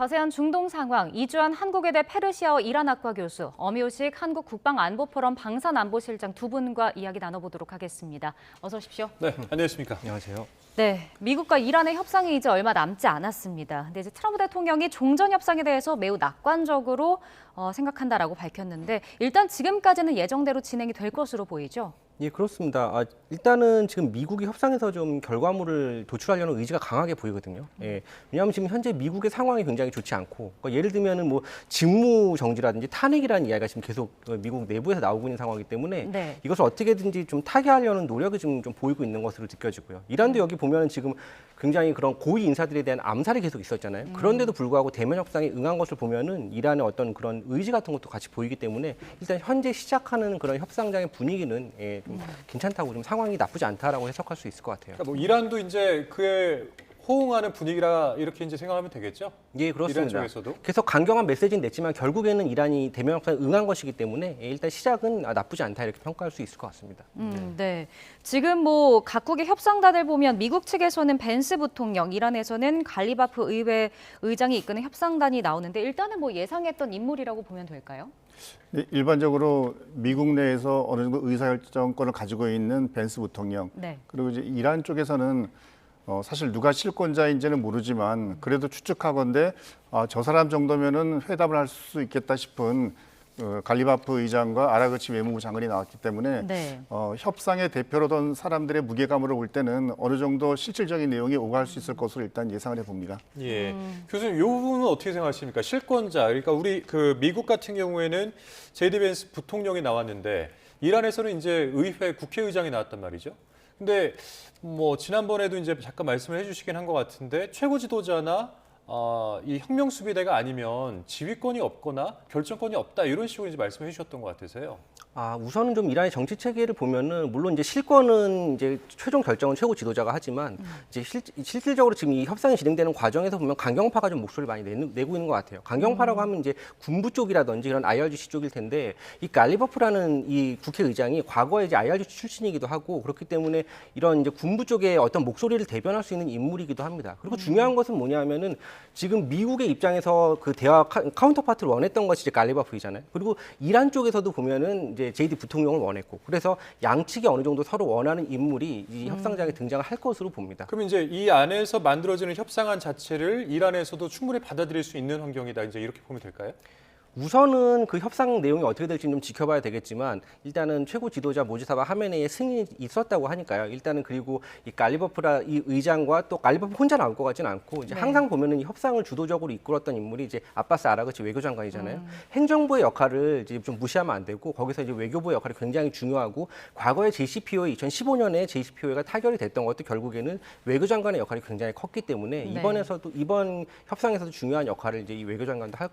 자세한 중동 상황, 이주한 한국외대 페르시아어 이란학과 교수, 엄효식 한국국방안보포럼 방산안보실장 두 분과 이야기 나눠보도록 하겠습니다. 어서 오십시오. 네, 안녕하십니까. 안녕하세요. 네, 미국과 이란의 협상이 이제 얼마 남지 않았습니다. 근데 이제 트럼프 대통령이 종전 협상에 대해서 매우 낙관적으로 생각한다라고 밝혔는데 일단 지금까지는 예정대로 진행이 될 것으로 보이죠. 예, 그렇습니다. 일단은 지금 미국이 협상에서 좀 결과물을 도출하려는 의지가 강하게 보이거든요. 예, 왜냐하면 지금 현재 미국의 상황이 굉장히 좋지 않고, 그러니까 예를 들면은 뭐 직무 정지라든지 탄핵이라는 이야기가 지금 계속 미국 내부에서 나오고 있는 상황이기 때문에 네. 이것을 어떻게든지 좀 타개하려는 노력이 지금 좀 보이고 있는 것으로 느껴지고요. 이란도 여기 보면은 지금 굉장히 그런 고위 인사들에 대한 암살이 계속 있었잖아요. 그런데도 불구하고 대면 협상에 응한 것을 보면은 이란의 어떤 그런 의지 같은 것도 같이 보이기 때문에 일단 현재 시작하는 그런 협상장의 분위기는 좀 괜찮다고, 좀 상황이 나쁘지 않다라고 해석할 수 있을 것 같아요. 그러니까 뭐 이란도 이제 그에 호응하는 분위기라 이렇게 이제 생각하면 되겠죠? 예, 그렇습니다. 이란 쪽에서도. 계속 강경한 메시지는 냈지만 결국에는 이란이 대면 협상에 응한 것이기 때문에 일단 시작은 나쁘지 않다 이렇게 평가할 수 있을 것 같습니다. 네. 지금 뭐 각국의 협상단을 보면 미국 측에서는 벤스 부통령, 이란에서는 갈리바프 의회 의장이 이끄는 협상단이 나오는데 일단은 뭐 예상했던 인물이라고 보면 될까요? 네, 일반적으로 미국 내에서 어느 정도 의사결정권을 가지고 있는 벤스 부통령, 네. 그리고 이제 이란 쪽에서는 사실 누가 실권자인지는 모르지만 그래도 추측하건대 저 사람 정도면은 회담을 할 수 있겠다 싶은 갈리바프 의장과 아라그치 외무부 장관이 나왔기 때문에 네. 협상의 대표로 던 사람들의 무게감으로 볼 때는 어느 정도 실질적인 내용이 오갈 수 있을 것으로 일단 예상을 해봅니다. 예. 교수님, 이 부분은 어떻게 생각하십니까? 실권자, 그러니까 우리 그 미국 같은 경우에는 제디 벤스 부통령이 나왔는데 이란에서는 이제 의회 국회의장이 나왔단 말이죠. 근데 뭐 지난번에도 이제 잠깐 말씀을 해주시긴 한 것 같은데 최고 지도자나 이 혁명 수비대가 아니면 지휘권이 없거나 결정권이 없다 이런 식으로 이제 말씀해 주셨던 것 같아서요. 우선은 좀 이란의 정치 체계를 보면은 물론 이제 실권은 이제 최종 결정은 최고 지도자가 하지만 이제 실질적으로 지금 이 협상이 진행되는 과정에서 보면 강경파가 좀 목소리를 많이 내고 있는 것 같아요. 강경파라고 하면 이제 군부 쪽이라든지 이런 IRGC 쪽일 텐데 이 갈리버프라는 이 국회의장이 과거에 이제 IRGC 출신이기도 하고 그렇기 때문에 이런 이제 군부 쪽의 어떤 목소리를 대변할 수 있는 인물이기도 합니다. 그리고 중요한 것은 뭐냐면은 지금 미국의 입장에서 그 대화 카운터파트를 원했던 것이 이제 갈리버프이잖아요. 그리고 이란 쪽에서도 보면은 이제 제이디 부통령을 원했고 그래서 양측이 어느 정도 서로 원하는 인물이 이 협상장에 등장을 할 것으로 봅니다. 그럼 이제 이 안에서 만들어지는 협상안 자체를 이란에서도 충분히 받아들일 수 있는 환경이다. 이제 이렇게 보면 될까요? 우선은 그 협상 내용이 어떻게 될지 좀 지켜봐야 되겠지만 일단은 최고 지도자 모지사바 하메네이의 승인이 있었다고 하니까요. 일단은 그리고 이 갈리버프라 이 의장과 또 갈리버프 혼자 나올 것 같지는 않고 이제 항상 보면은 이 협상을 주도적으로 이끌었던 인물이 이제 아바스 아라그치 외교장관이잖아요. 행정부의 역할을 이제 좀 무시하면 안 되고 거기서 이제 외교부의 역할이 굉장히 중요하고 과거에 JCPOA 2015년에 JCPOA가 타결이 됐던 것도 결국에는 외교장관의 역할이 굉장히 컸기 때문에 이번 협상에서도 중요한 역할을 이제 이 외교장관도 할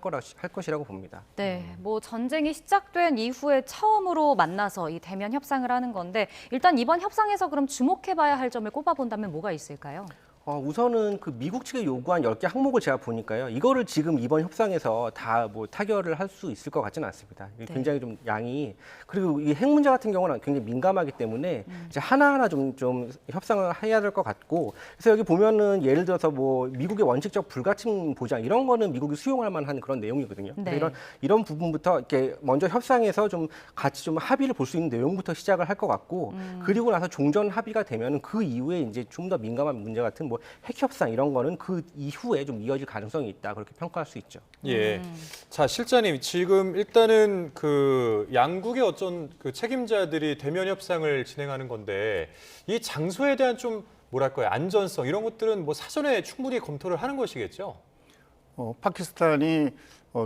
것이라고 봅니다. 네, 뭐 전쟁이 시작된 이후에 처음으로 만나서 이 대면 협상을 하는 건데 일단 이번 협상에서 그럼 주목해봐야 할 점을 꼽아본다면 뭐가 있을까요? 우선은 그 미국 측에 요구한 10개 항목을 제가 보니까요. 이거를 지금 이번 협상에서 다 뭐 타결을 할 수 있을 것 같지는 않습니다. 굉장히 좀 양이 그리고 이 핵 문제 같은 경우는 굉장히 민감하기 때문에 이제 하나하나 좀 협상을 해야 될 것 같고 그래서 여기 보면은 예를 들어서 뭐 미국의 원칙적 불가침 보장 이런 거는 미국이 수용할 만한 그런 내용이거든요. 네. 이런 부분부터 이렇게 먼저 협상에서 좀 같이 좀 합의를 볼 수 있는 내용부터 시작을 할 것 같고 그리고 나서 종전 합의가 되면은 그 이후에 이제 좀 더 민감한 문제 같은 뭐 핵 협상 이런 거는 그 이후에 좀 이어질 가능성이 있다 그렇게 평가할 수 있죠. 예. 자, 실장님 지금 일단은 그 양국의 어떤 그 책임자들이 대면 협상을 진행하는 건데 이 장소에 대한 좀 뭐랄까요 안전성 이런 것들은 뭐 사전에 충분히 검토를 하는 것이겠죠. 파키스탄이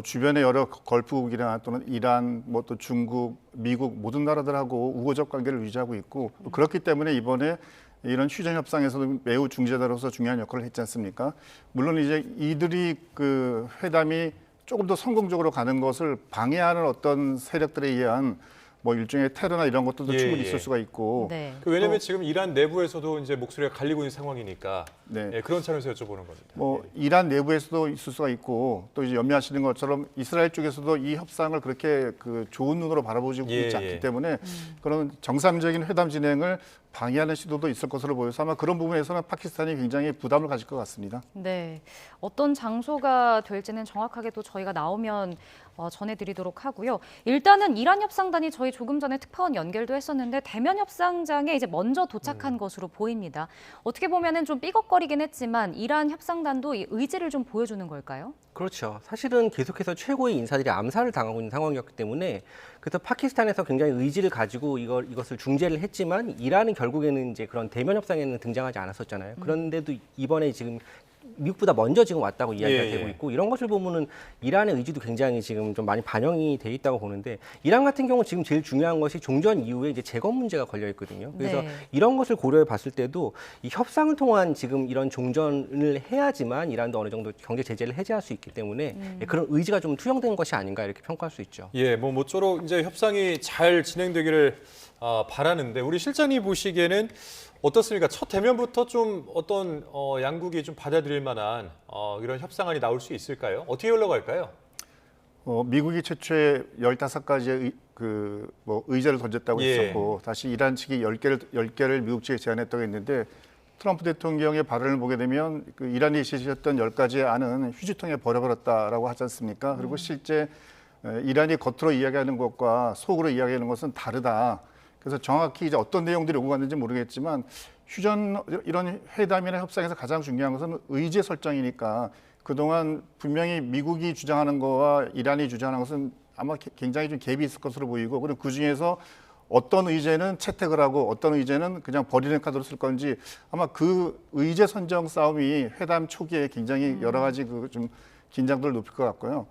주변의 여러 걸프국이나 또는 이란, 뭐 또 중국, 미국 모든 나라들하고 우호적 관계를 유지하고 있고 그렇기 때문에 이번에 이런 휴전 협상에서도 매우 중재자로서 중요한 역할을 했지 않습니까? 물론 이제 이들이 그 회담이 조금 더 성공적으로 가는 것을 방해하는 어떤 세력들에 의한 뭐 일종의 테러나 이런 것들도 충분히 있을 수가 있고. 네. 왜냐하면 지금 이란 내부에서도 이제 목소리가 갈리고 있는 상황이니까 네. 그런 차원에서 여쭤보는 겁니다. 뭐 이란 내부에서도 있을 수가 있고 또 이제 연미하시는 것처럼 이스라엘 쪽에서도 이 협상을 그렇게 그 좋은 눈으로 바라보지 있지 않기 때문에 그런 정상적인 회담 진행을 방해하는 시도도 있을 것으로 보여서 아마 그런 부분에서는 파키스탄이 굉장히 부담을 가질 것 같습니다. 네, 어떤 장소가 될지는 정확하게 또 저희가 나오면 전해드리도록 하고요. 일단은 이란 협상단이 저희 조금 전에 특파원 연결도 했었는데 대면 협상장에 이제 먼저 도착한 것으로 보입니다. 어떻게 보면은 좀 삐걱거리긴 했지만 이란 협상단도 이 의지를 좀 보여주는 걸까요? 그렇죠. 사실은 계속해서 최고의 인사들이 암살을 당하고 있는 상황이었기 때문에 그래서 파키스탄에서 굉장히 의지를 가지고 이것을 중재를 했지만 이란은 결국에는 이제 그런 대면 협상에는 등장하지 않았었잖아요. 그런데도 이번에 지금 미국보다 먼저 지금 왔다고 이야기가 되고 있고 이런 것을 보면은 이란의 의지도 굉장히 지금 좀 많이 반영이 돼 있다고 보는데 이란 같은 경우 지금 제일 중요한 것이 종전 이후에 이제 재건 문제가 걸려 있거든요. 그래서 네. 이런 것을 고려해 봤을 때도 이 협상을 통한 지금 이런 종전을 해야지만 이란도 어느 정도 경제 제재를 해제할 수 있기 때문에 그런 의지가 좀 투영된 것이 아닌가 이렇게 평가할 수 있죠. 예, 뭐 모쪼록 이제 협상이 잘 진행되기를 바라는데 우리 실장님 보시기에는 어떻습니까? 첫 대면부터 좀 어떤 양국이 좀 받아들일 만한 이런 협상안이 나올 수 있을까요? 어떻게 흘러갈까요? 미국이 최초에 15가지의 의제를 던졌다고 예. 했었고 다시 이란 측이 10개를 미국 측에 제안했다고 했는데 트럼프 대통령의 발언을 보게 되면 그 이란이 제시했던 10가지의 안은 휴지통에 버려버렸다라고 하지 않습니까? 그리고 실제 이란이 겉으로 이야기하는 것과 속으로 이야기하는 것은 다르다. 그래서 정확히 이제 어떤 내용들이 오고 갔는지 모르겠지만 이런 회담이나 협상에서 가장 중요한 것은 의제 설정이니까 그동안 분명히 미국이 주장하는 거와 이란이 주장하는 것은 아마 굉장히 좀 갭이 있을 것으로 보이고 그리고 그중에서 어떤 의제는 채택을 하고 어떤 의제는 그냥 버리는 카드로 쓸 건지 아마 그 의제 선정 싸움이 회담 초기에 굉장히 여러 가지 좀 긴장도를 높일 것 같고요.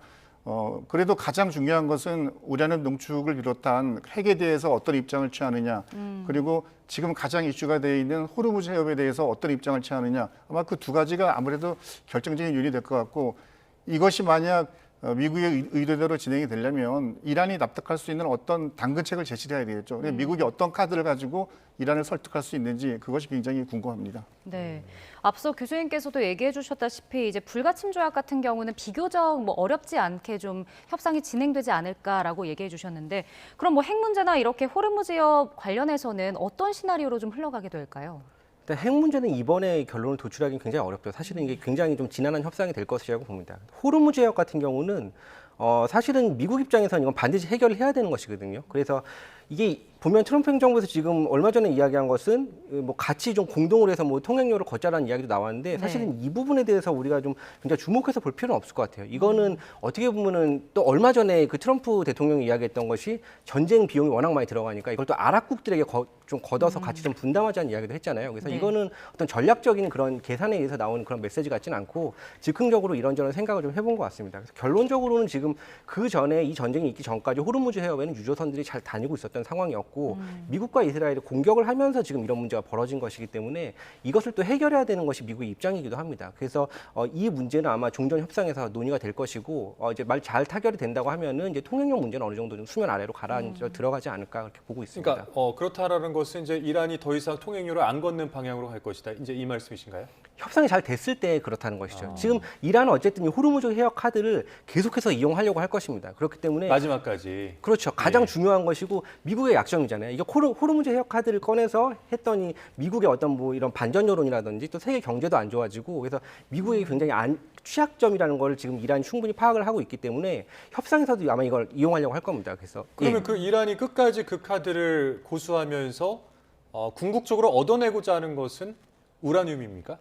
그래도 가장 중요한 것은 우라늄 농축을 비롯한 핵에 대해서 어떤 입장을 취하느냐, 그리고 지금 가장 이슈가 되어 있는 호르무즈 해협에 대해서 어떤 입장을 취하느냐, 아마 그 두 가지가 아무래도 결정적인 요인이 될 것 같고 이것이 만약 미국의 의도대로 진행이 되려면 이란이 납득할 수 있는 어떤 당근책을 제시를 해야 되겠죠. 미국이 어떤 카드를 가지고 이란을 설득할 수 있는지 그것이 굉장히 궁금합니다. 네. 앞서 교수님께서도 얘기해 주셨다시피 이제 불가침 조약 같은 경우는 비교적 어렵지 않게 좀 협상이 진행되지 않을까라고 얘기해 주셨는데 그럼 핵 문제나 이렇게 호르무즈 해협 관련해서는 어떤 시나리오로 좀 흘러가게 될까요? 일단 핵 문제는 이번에 결론을 도출하기는 굉장히 어렵죠. 사실은 이게 굉장히 좀 지난한 협상이 될 것이라고 봅니다. 호르무즈 해협 같은 경우는 사실은 미국 입장에서는 이건 반드시 해결을 해야 되는 것이거든요. 그래서 이게 보면 트럼프 행정부에서 지금 얼마 전에 이야기한 것은 같이 좀 공동으로 해서 통행료를 걷자라는 이야기도 나왔는데 사실은 이 부분에 대해서 우리가 좀 굉장히 주목해서 볼 필요는 없을 것 같아요. 이거는 어떻게 보면은 또 얼마 전에 그 트럼프 대통령이 이야기했던 것이 전쟁 비용이 워낙 많이 들어가니까 이걸 또 아랍국들에게 좀 걷어서 같이 좀 분담하자는 이야기도 했잖아요. 그래서 이거는 어떤 전략적인 그런 계산에 의해서 나오는 그런 메시지 같지는 않고 즉흥적으로 이런저런 생각을 좀 해본 것 같습니다. 그래서 결론적으로는 지금 그 전에 이 전쟁이 있기 전까지 호르무즈 해협에는 유조선들이 잘 다니고 있었던 상황이었고 미국과 이스라엘이 공격을 하면서 지금 이런 문제가 벌어진 것이기 때문에 이것을 또 해결해야 되는 것이 미국의 입장이기도 합니다. 그래서 이 문제는 아마 종전 협상에서 논의가 될 것이고 이제 말 잘 타결이 된다고 하면은 이제 통행료 문제는 어느 정도 좀 수면 아래로 가라앉아 들어가지 않을까 그렇게 보고 있습니다. 그러니까 그렇다라는 것은 이제 이란이 더 이상 통행료를 안 걷는 방향으로 갈 것이다. 이제 이 말씀이신가요? 협상이 잘 됐을 때 그렇다는 것이죠. 지금 이란은 어쨌든 이 호르무즈 해협 카드를 계속해서 이용하려고 할 것입니다. 그렇기 때문에 마지막까지. 그렇죠. 가장 중요한 것이고 미국의 약점이잖아요. 이게 호르무즈 해협 카드를 꺼내서 했더니 미국의 어떤 이런 반전 여론이라든지 또 세계 경제도 안 좋아지고 그래서 미국이 굉장히 취약점이라는 걸 지금 이란이 충분히 파악을 하고 있기 때문에 협상에서도 아마 이걸 이용하려고 할 겁니다. 그래서 그러면 그 이란이 끝까지 그 카드를 고수하면서 궁극적으로 얻어내고자 하는 것은 우라늄입니까?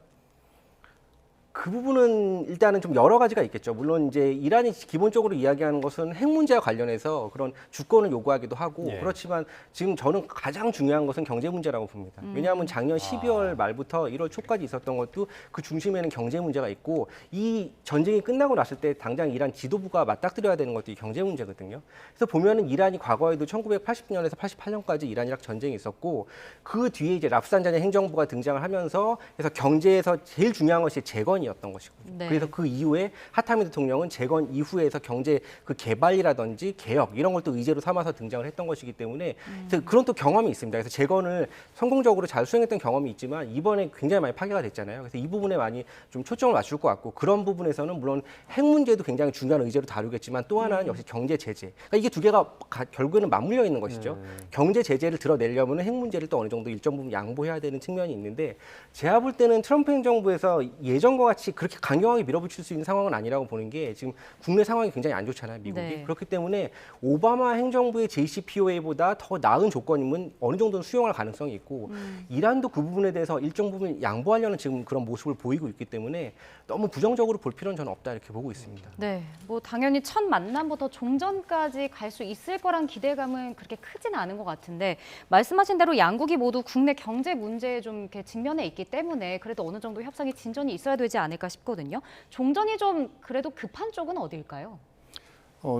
그 부분은 일단은 좀 여러 가지가 있겠죠. 물론 이제 이란이 기본적으로 이야기하는 것은 핵 문제와 관련해서 그런 주권을 요구하기도 하고 그렇지만 지금 저는 가장 중요한 것은 경제 문제라고 봅니다. 왜냐하면 작년 12월 말부터 1월 초까지 있었던 것도 그 중심에는 경제 문제가 있고 이 전쟁이 끝나고 났을 때 당장 이란 지도부가 맞닥뜨려야 되는 것도 이 경제 문제거든요. 그래서 보면은 이란이 과거에도 1980년에서 88년까지 이란-이락 전쟁이 있었고 그 뒤에 이제 라프산자니 행정부가 등장을 하면서 그래서 경제에서 제일 중요한 것이 재건이에요. 재건이었던 것이거든요. 네. 그래서 그 이후에 하타미 대통령은 재건 이후에서 경제 그 개발이라든지 개혁 이런 걸 또 의제로 삼아서 등장을 했던 것이기 때문에 그래서 그런 또 경험이 있습니다. 그래서 재건을 성공적으로 잘 수행했던 경험이 있지만 이번에 굉장히 많이 파괴가 됐잖아요. 그래서 이 부분에 많이 좀 초점을 맞출 것 같고 그런 부분에서는 물론 핵 문제도 굉장히 중요한 의제로 다루겠지만 또 하나는 역시 경제 제재. 그러니까 이게 두 개가 결국에는 맞물려 있는 것이죠. 경제 제재를 드러내려면 핵 문제를 또 어느 정도 일정 부분 양보해야 되는 측면이 있는데 제가 볼 때는 트럼프 행정부에서 예전과 같이 그렇게 강경하게 밀어붙일 수 있는 상황은 아니라고 보는 게 지금 국내 상황이 굉장히 안 좋잖아요, 미국이. 네. 그렇기 때문에 오바마 행정부의 JCPOA보다 더 나은 조건이면 어느 정도는 수용할 가능성이 있고 이란도 그 부분에 대해서 일정 부분 양보하려는 지금 그런 모습을 보이고 있기 때문에 너무 부정적으로 볼 필요는 저는 없다 이렇게 보고 있습니다. 네, 뭐 당연히 첫 만남부터 종전까지 갈 수 있을 거란 기대감은 그렇게 크지는 않은 것 같은데 말씀하신 대로 양국이 모두 국내 경제 문제에 좀 이렇게 직면해 있기 때문에 그래도 어느 정도 협상의 진전이 있어야 되지 않을까 싶거든요. 종전이 좀 그래도 급한 쪽은 어딜까요?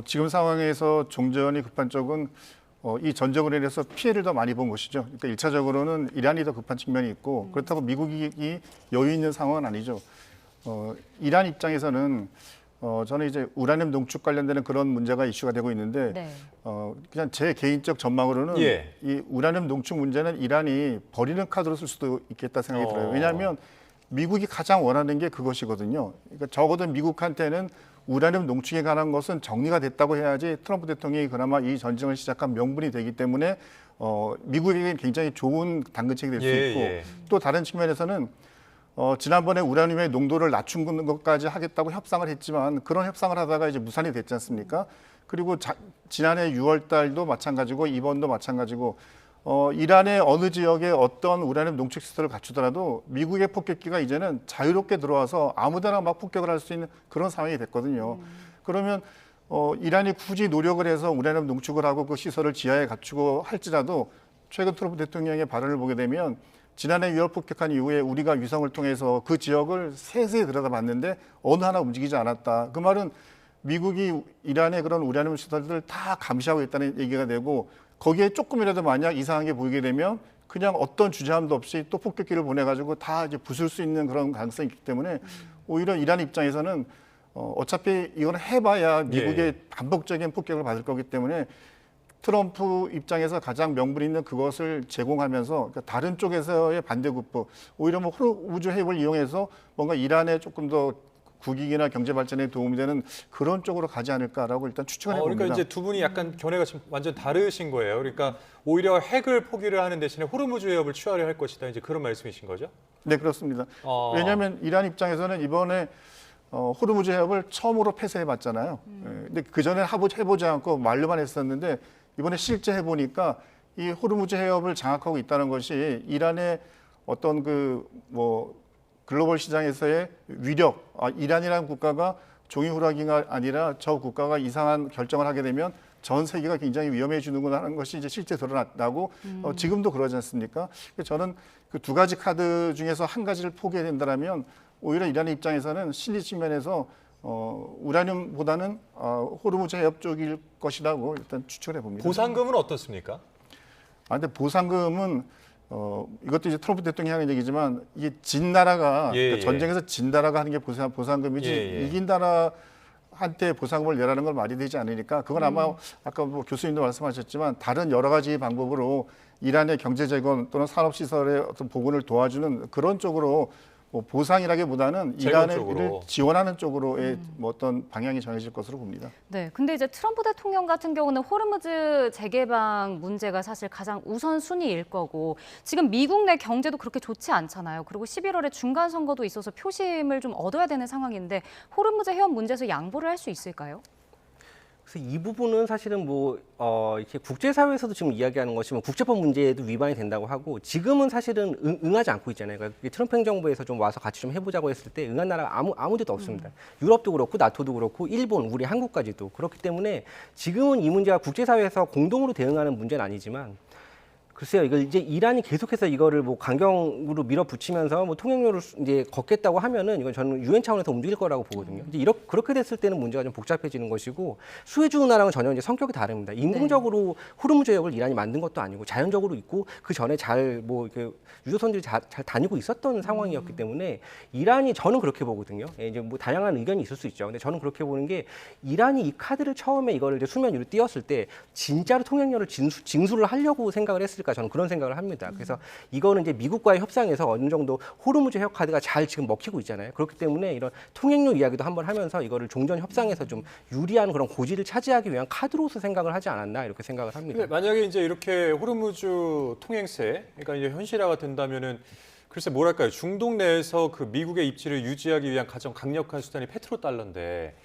지금 상황에서 종전이 급한 쪽은 이 전적으로 인해서 피해를 더 많이 본 것이죠. 그러니까 1차적으로는 이란이 더 급한 측면이 있고 그렇다고 미국이 여유 있는 상황은 아니죠. 이란 입장에서는 저는 이제 우라늄 농축 관련되는 그런 문제가 이슈가 되고 있는데 네. 그냥 제 개인적 전망으로는 예. 이 우라늄 농축 문제는 이란이 버리는 카드로 쓸 수도 있겠다 생각이 들어요. 왜냐하면 미국이 가장 원하는 게 그것이거든요. 그러니까 적어도 미국한테는 우라늄 농축에 관한 것은 정리가 됐다고 해야지 트럼프 대통령이 그나마 이 전쟁을 시작한 명분이 되기 때문에 미국에게 굉장히 좋은 당근책이 될 수 예, 있고 예. 또 다른 측면에서는 지난번에 우라늄의 농도를 낮춘 것까지 하겠다고 협상을 했지만 그런 협상을 하다가 이제 무산이 됐지 않습니까? 그리고 지난해 6월 달도 마찬가지고 이번도 마찬가지고 이란의 어느 지역에 어떤 우라늄 농축 시설을 갖추더라도 미국의 폭격기가 이제는 자유롭게 들어와서 아무데나 막 폭격을 할 수 있는 그런 상황이 됐거든요. 그러면 이란이 굳이 노력을 해서 우라늄 농축을 하고 그 시설을 지하에 갖추고 할지라도 최근 트럼프 대통령의 발언을 보게 되면 지난해 6월 폭격한 이후에 우리가 위성을 통해서 그 지역을 세세히 들여다봤는데 어느 하나 움직이지 않았다. 그 말은 미국이 이란의 그런 우라늄 시설들을 다 감시하고 있다는 얘기가 되고 거기에 조금이라도 만약 이상한 게 보이게 되면 그냥 어떤 주저함도 없이 또 폭격기를 보내가지고 다 이제 부술 수 있는 그런 가능성이 있기 때문에 오히려 이란 입장에서는 어차피 이건 해봐야 미국의 반복적인 폭격을 받을 거기 때문에 트럼프 입장에서 가장 명분 있는 그것을 제공하면서 그러니까 다른 쪽에서의 반대급부 오히려 뭐 우주 해협을 이용해서 뭔가 이란에 조금 더 국익이나 경제 발전에 도움이 되는 그런 쪽으로 가지 않을까라고 일단 추측을 해봅니다. 그러니까 이제 두 분이 약간 견해가 지금 완전 다르신 거예요. 그러니까 오히려 핵을 포기를 하는 대신에 호르무즈 해협을 취하려 할 것이다. 이제 그런 말씀이신 거죠? 네, 그렇습니다. 왜냐하면 이란 입장에서는 이번에 호르무즈 해협을 처음으로 폐쇄해봤잖아요. 근데 그 전에 해보지 않고 말로만 했었는데 이번에 실제 해보니까 이 호르무즈 해협을 장악하고 있다는 것이 이란의 어떤 글로벌 시장에서의 위력, 이란이라는 국가가 종이호락이가 아니라 저 국가가 이상한 결정을 하게 되면 전 세계가 굉장히 위험해지는구나 하는 것이 이제 실제 드러났다고 지금도 그러지 않습니까? 저는 그 두 가지 카드 중에서 한 가지를 포기된다면 오히려 이란의 입장에서는 실리 측면에서 우라늄보다는 호르무즈 해협 쪽일 것이라고 일단 추측을 해봅니다. 보상금은 어떻습니까? 근데 보상금은 이것도 이제 트럼프 대통령이 하는 얘기지만 이게 진 나라가 그러니까 전쟁에서 진 나라가 하는 게 보상금이지 이긴 나라한테 보상금을 내라는 건 말이 되지 않으니까 그건 아마 아까 뭐 교수님도 말씀하셨지만 다른 여러 가지 방법으로 이란의 경제 재건 또는 산업 시설의 어떤 복원을 도와주는 그런 쪽으로 뭐 보상이라기보다는 이란을 쪽으로. 지원하는 쪽으로의 뭐 어떤 방향이 정해질 것으로 봅니다. 네, 근데 이제 트럼프 대통령 같은 경우는 호르무즈 재개방 문제가 사실 가장 우선순위일 거고 지금 미국 내 경제도 그렇게 좋지 않잖아요. 그리고 11월에 중간 선거도 있어서 표심을 좀 얻어야 되는 상황인데 호르무즈 해협 문제에서 양보를 할 수 있을까요? 그래서 이 부분은 사실은 이렇게 국제사회에서도 지금 이야기하는 것이 국제법 문제에도 위반이 된다고 하고 지금은 사실은 응하지 않고 있잖아요. 그러니까 트럼프 행정부에서 좀 와서 같이 좀 해보자고 했을 때 응한 나라가 아무 데도 없습니다. 유럽도 그렇고 나토도 그렇고 일본, 우리 한국까지도 그렇기 때문에 지금은 이 문제가 국제사회에서 공동으로 대응하는 문제는 아니지만 글쎄요, 이걸 이제 이란이 계속해서 이거를 뭐 강경으로 밀어붙이면서 뭐 통행료를 이제 걷겠다고 하면은 이건 저는 유엔 차원에서 움직일 거라고 보거든요. 이제 그렇게 됐을 때는 문제가 좀 복잡해지는 것이고 수에즈 운하랑은 전혀 이제 성격이 다릅니다. 인공적으로 호르무즈 해역을 이란이 만든 것도 아니고 자연적으로 있고 그 전에 잘 뭐 이렇게 유조선들이 잘 다니고 있었던 상황이었기 때문에 이란이 저는 그렇게 보거든요. 예, 이제 뭐 다양한 의견이 있을 수 있죠. 근데 저는 그렇게 보는 게 이란이 이 카드를 처음에 이거를 이제 수면 위로 띄웠을 때 진짜로 통행료를 징수를 하려고 생각을 했을까? 저는 그런 생각을 합니다. 그래서 이거는 이제 미국과의 협상에서 어느 정도 호르무즈 해역 카드가 잘 지금 먹히고 있잖아요. 그렇기 때문에 이런 통행료 이야기도 한번 하면서 이거를 종전 협상에서 좀 유리한 그런 고지를 차지하기 위한 카드로서 생각을 하지 않았나 이렇게 생각을 합니다. 근데 만약에 이제 이렇게 호르무즈 통행세, 그러니까 이제 현실화가 된다면은 글쎄 뭐랄까요, 중동 내에서 그 미국의 입지를 유지하기 위한 가장 강력한 수단이 페트로달러인데.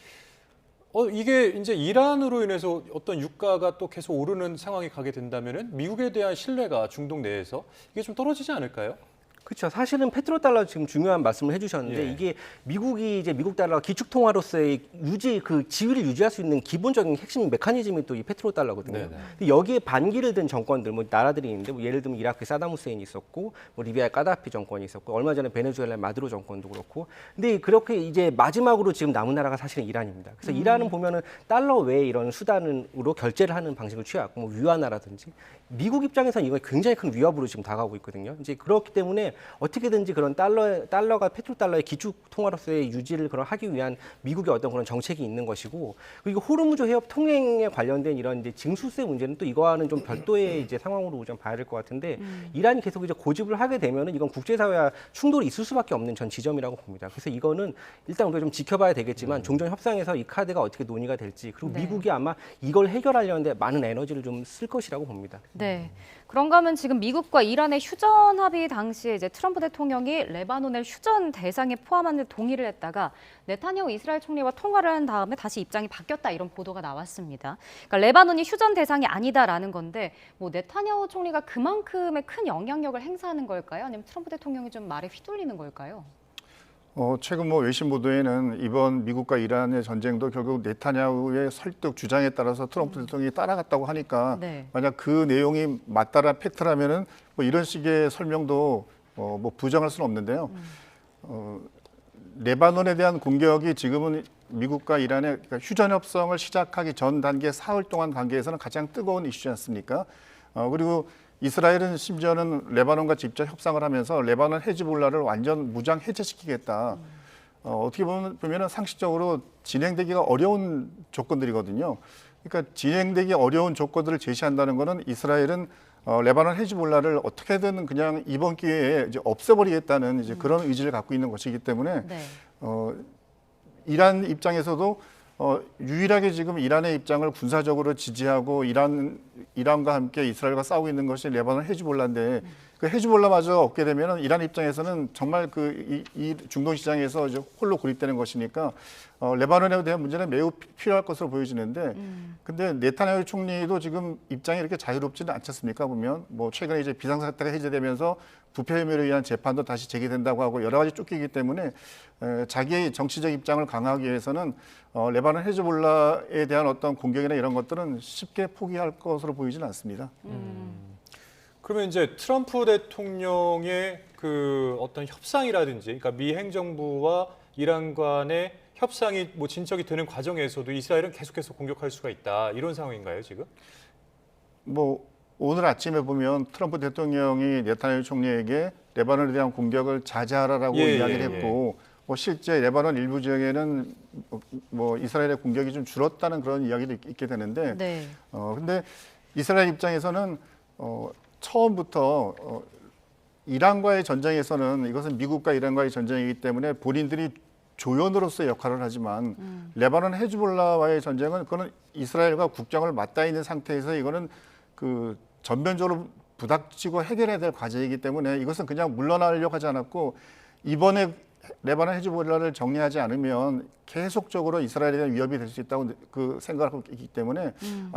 이게 이제 이란으로 인해서 어떤 유가가 또 계속 오르는 상황이 가게 된다면은 미국에 대한 신뢰가 중동 내에서 이게 좀 떨어지지 않을까요? 그렇죠. 사실은 페트로달러 지금 중요한 말씀을 해주셨는데 예. 이게 미국이 이제 미국 달러가 기축 통화로서의 그 지위를 유지할 수 있는 기본적인 핵심 메커니즘이 또 이 페트로달러거든요. 네네. 근데 여기에 반기를 든 정권들, 뭐 나라들이 있는데 뭐 예를 들면 이라크의 사담 후세인이 있었고, 뭐 리비아의 까다피 정권이 있었고, 얼마 전에 베네수엘라의 마두로 정권도 그렇고, 근데 그렇게 이제 마지막으로 지금 남은 나라가 사실은 이란입니다. 그래서 이란은 보면은 달러 외에 이런 수단으로 결제를 하는 방식을 취하고, 뭐 위안화라든지. 미국 입장에서는 이거 굉장히 큰 위협으로 지금 다가오고 있거든요. 이제 그렇기 때문에 어떻게든지 그런 달러가 페트로달러의 기축 통화로서의 유지를 하기 위한 미국의 어떤 그런 정책이 있는 것이고, 그리고 호르무즈 해협 통행에 관련된 이런 이제 징수세 문제는 또 이거와는 좀 별도의 이제 상황으로 좀 봐야 될 것 같은데, 이란이 계속 이제 고집을 하게 되면은 이건 국제사회와 충돌이 있을 수밖에 없는 전 지점이라고 봅니다. 그래서 이거는 일단 우리가 좀 지켜봐야 되겠지만 종전 협상에서 이 카드가 어떻게 논의가 될지, 그리고 네. 미국이 아마 이걸 해결하려는데 많은 에너지를 좀 쓸 것이라고 봅니다. 네. 그런가 하면 지금 미국과 이란의 휴전 합의 당시에 이제 트럼프 대통령이 레바논을 휴전 대상에 포함하는 동의를 했다가 네타냐후 이스라엘 총리와 통화를 한 다음에 다시 입장이 바뀌었다 이런 보도가 나왔습니다. 그러니까 레바논이 휴전 대상이 아니다라는 건데 뭐 네타냐후 총리가 그만큼의 큰 영향력을 행사하는 걸까요? 아니면 트럼프 대통령이 좀 말에 휘둘리는 걸까요? 최근 뭐 외신 보도에는 이번 미국과 이란의 전쟁도 결국 네타냐후의 설득 주장에 따라서 트럼프 대통령이 따라갔다고 하니까 네. 만약 그 내용이 맞다라 팩트라면은 뭐 이런 식의 설명도 뭐 부정할 수는 없는데요. 레바논에 대한 공격이 지금은 미국과 이란의 그러니까 휴전 협상을 시작하기 전 단계 사흘 동안 관계에서는 가장 뜨거운 이슈지 않습니까? 그리고 이스라엘은 심지어는 레바논과 직접 협상을 하면서 레바논 헤즈볼라를 완전 무장 해제시키겠다. 어떻게 보면은 상식적으로 진행되기가 어려운 조건들이거든요. 그러니까 진행되기 어려운 조건들을 제시한다는 것은 이스라엘은 레바논 헤즈볼라를 어떻게든 그냥 이번 기회에 이제 없애버리겠다는 이제 그런 의지를 갖고 있는 것이기 때문에 네. 이란 입장에서도 유일하게 지금 이란의 입장을 군사적으로 지지하고 이란과 함께 이스라엘과 싸우고 있는 것이 레바논 헤즈볼라인데 그 헤즈볼라마저 없게 되면 이란 입장에서는 정말 이 중동 시장에서 이제 홀로 고립되는 것이니까 레바논에 대한 문제는 매우 필요할 것으로 보여지는데 근데 네타냐후 총리도 지금 입장이 이렇게 자유롭지는 않지 않습니까? 보면 뭐 최근에 이제 비상사태가 해제되면서 부패 혐의로 위한 재판도 다시 제기된다고 하고 여러 가지 쫓기기 때문에 자기의 정치적 입장을 강화하기 위해서는 레바논 헤즈볼라에 대한 어떤 공격이나 이런 것들은 쉽게 포기할 것으로 보이지는 않습니다. 그러면 이제 트럼프 대통령의 그 어떤 협상이라든지, 그러니까 미 행정부와 이란 간의 협상이 뭐 진척이 되는 과정에서도 이스라엘은 계속해서 공격할 수가 있다 이런 상황인가요 지금? 뭐 오늘 아침에 보면 트럼프 대통령이 네타냐후 총리에게 레바논에 대한 공격을 자제하라라고 이야기를 했고 뭐 실제 레바논 일부 지역에는 뭐 이스라엘의 공격이 좀 줄었다는 그런 이야기도 있게 되는데 네. 근데 이스라엘 입장에서는 처음부터 이란과의 전쟁에서는 이것은 미국과 이란과의 전쟁이기 때문에 본인들이 조연으로서의 역할을 하지만 레바논 헤즈볼라와의 전쟁은 그거는 이스라엘과 국경을 맞닿아 있는 상태에서 이거는 그 전면적으로 부닥치고 해결해야 될 과제이기 때문에 이것은 그냥 물러나려고 하지 않았고 이번에 레바논 헤즈볼라를 정리하지 않으면 계속적으로 이스라엘에 대한 위협이 될 수 있다고 그 생각을 하고 있기 때문에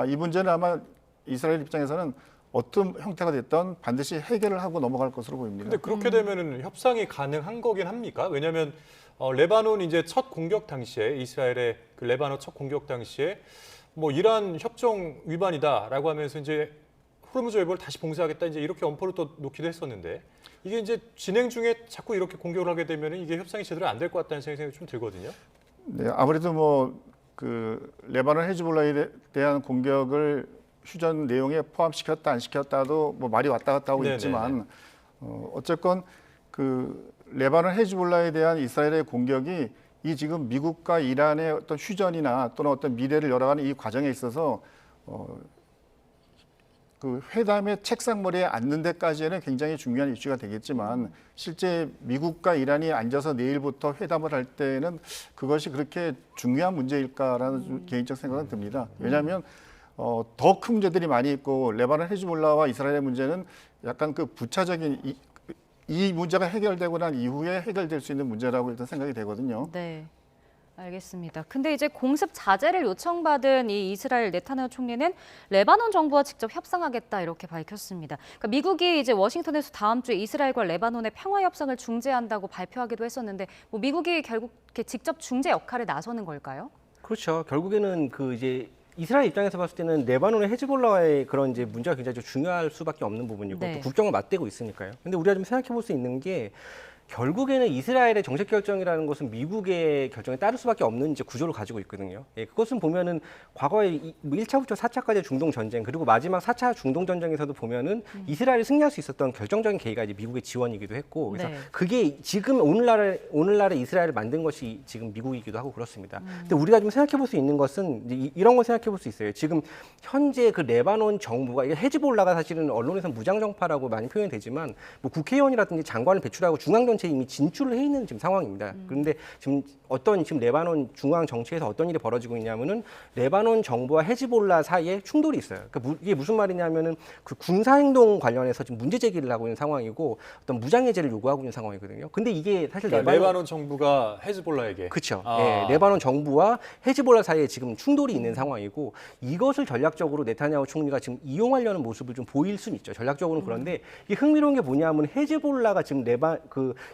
이 문제는 아마 이스라엘 입장에서는 어떤 형태가 됐던 반드시 해결을 하고 넘어갈 것으로 보입니다. 근데 그렇게 되면은 협상이 가능한 거긴 합니까? 왜냐하면 레바논 이제 첫 공격 당시에 이스라엘의 그 레바논 첫 공격 당시에 뭐 이란 협정 위반이다라고 하면서 이제 호르무즈 해협을 다시 봉쇄하겠다 이제 이렇게 엄포를 또 놓기도 했었는데 이게 이제 진행 중에 자꾸 이렇게 공격을 하게 되면 이게 협상이 제대로 안 될 것 같다는 생각이 좀 들거든요. 네, 아무래도 뭐 그 레바논 헤즈볼라에 대한 공격을 휴전 내용에 포함시켰다 안 시켰다도 뭐 말이 왔다 갔다 하고 네네네. 있지만 어쨌건 그 레바논 헤즈볼라에 대한 이스라엘의 공격이 이 지금 미국과 이란의 어떤 휴전이나 또는 어떤 미래를 열어가는 이 과정에 있어서 그 회담의 책상머리에 앉는 데까지는 굉장히 중요한 이슈가 되겠지만 실제 미국과 이란이 앉아서 내일부터 회담을 할 때는 그것이 그렇게 중요한 문제일까라는 개인적 생각은 듭니다. 왜냐하면 더 큰 문제들이 많이 있고 레바논 헤즈볼라와 이스라엘의 문제는 약간 그 부차적인 이 문제가 해결되고 난 이후에 해결될 수 있는 문제라고 일단 생각이 되거든요. 네. 알겠습니다. 근데 이제 공습 자제를 요청받은 이 이스라엘 네타냐후 총리는 레바논 정부와 직접 협상하겠다 이렇게 밝혔습니다. 그러니까 미국이 이제 워싱턴에서 다음 주에 이스라엘과 레바논의 평화 협상을 중재한다고 발표하기도 했었는데 뭐 미국이 결국 이렇게 직접 중재 역할에 나서는 걸까요? 그렇죠. 결국에는 그 이제 이스라엘 입장에서 봤을 때는 레바논의 헤즈볼라와의 그런 이제 문제가 굉장히 좀 중요할 수밖에 없는 부분이고 네. 또 국경을 맞대고 있으니까요. 근데 우리가 좀 생각해 볼 수 있는 게 결국에는 이스라엘의 정책 결정이라는 것은 미국의 결정에 따를 수밖에 없는 이제 구조를 가지고 있거든요. 예, 그것은 보면은 과거에 1차부터 4차까지의 중동 전쟁 그리고 마지막 4차 중동 전쟁에서도 보면은 이스라엘이 승리할 수 있었던 결정적인 계기가 이제 미국의 지원이기도 했고 그래서 네. 그게 지금 오늘날의 이스라엘을 만든 것이 지금 미국이기도 하고 그렇습니다. 근데 우리가 좀 생각해 볼 수 있는 것은 이제 이런 걸 생각해 볼 수 있어요. 지금 현재 그 레바논 정부가 이게 헤즈볼라가 사실은 언론에서 무장정파라고 많이 표현이 되지만 뭐 국회의원이라든지 장관을 배출하고 중앙정치에 이미 진출을 해 있는 지금 상황입니다. 그런데 지금 지금 레바논 중앙 정치에서 어떤 일이 벌어지고 있냐면은 레바논 정부와 헤즈볼라 사이에 충돌이 있어요. 그러니까 이게 무슨 말이냐면은 그 군사 행동 관련해서 지금 문제 제기를 하고 있는 상황이고 어떤 무장 해제를 요구하고 있는 상황이거든요. 근데 이게 사실 그러니까 레바논 정부가 헤즈볼라에게 그렇죠. 아. 예, 레바논 정부와 헤즈볼라 사이에 지금 충돌이 있는 상황이고 이것을 전략적으로 네타냐후 총리가 지금 이용하려는 모습을 좀 보일 수는 있죠. 전략적으로는 그런데 이게 흥미로운 게 뭐냐면 헤즈볼라가 지금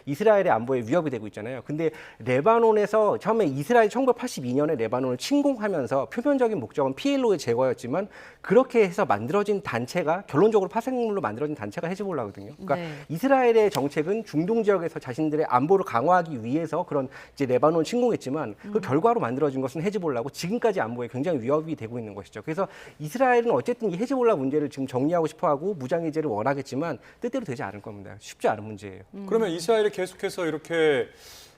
이스라엘의 안보에 위협이 되고 있잖아요. 근데 레바논에서 처음에 이스라엘이 1982년에 레바논을 침공하면서 표면적인 목적은 PLO의 제거였지만 그렇게 해서 만들어진 단체가 결론적으로 파생물로 만들어진 단체가 헤즈볼라거든요. 그러니까 네. 이스라엘의 정책은 중동 지역에서 자신들의 안보를 강화하기 위해서 그런 이제 레바논을 침공했지만 그 결과로 만들어진 것은 헤즈볼라고 지금까지 안보에 굉장히 위협이 되고 있는 것이죠. 그래서 이스라엘은 어쨌든 이 헤즈볼라 문제를 지금 정리하고 싶어하고 무장 해제를 원하겠지만 뜻대로 되지 않을 겁니다. 쉽지 않은 문제예요. 그러면 이스라엘이 계속해서 이렇게